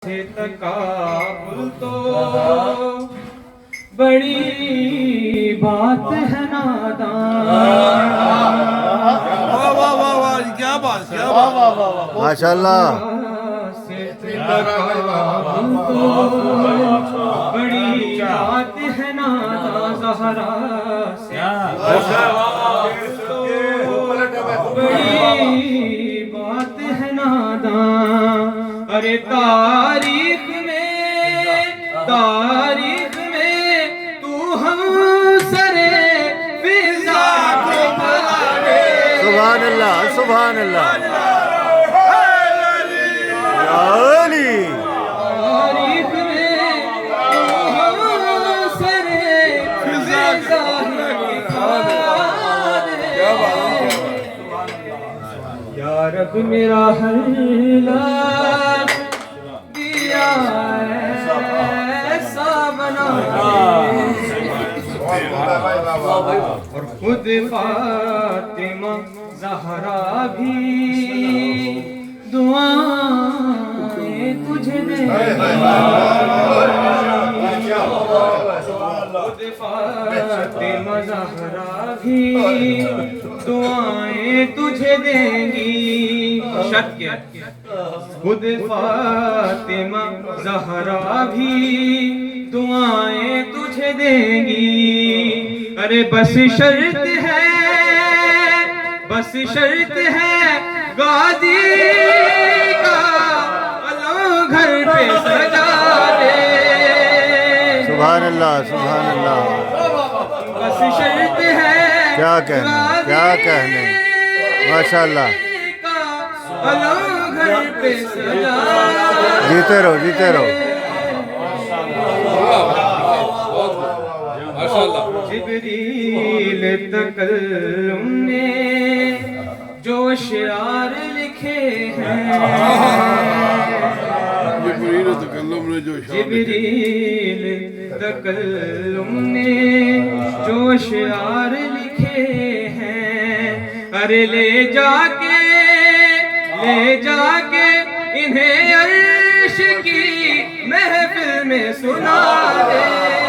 سے تقابل تو بڑی بات ہے نادان. واہ واہ واہ واہ کیا بات کیا بات ماشاءاللہ. سے تقابل تو بڑی بات ہے نادان. زہرا سے بڑی بات ہے نادان. ارے تاریخ میں تو ہم سرے فضا کے بارے. سبحان اللہ سبحان اللہ. یا علی. تاریخ میں تو ہم سرے فضا کے بارے. یا رب میرا ہر لفظ دیا ایسا بنا اور خود فاطمہ زہرا بھی دعائیں تجھے دیں. خود فاطمہ زہرا بھی دعائیں تجھے دیں گی. شک کیا خود فاطمہ زہرا بھی دعائیں تجھے دیں گی. ارے بس شرط ہے غازی کا علم گھر پہ سجا دے. سبحان اللہ سبحان اللہ. بس شرط ہے کیا کہنے کیا کہنے. ماشاءاللہ. علم گھر پہ سجا جیتے رہو جیتے رہو. جبریل تکلم نے جو اشعار لکھے ہیں. جبریل تکلم نے جو جبریل تکلم نے جو اشعار لکھے ہیں. ارے لے جا کے انہیں عرش کی محفل میں سنا دے.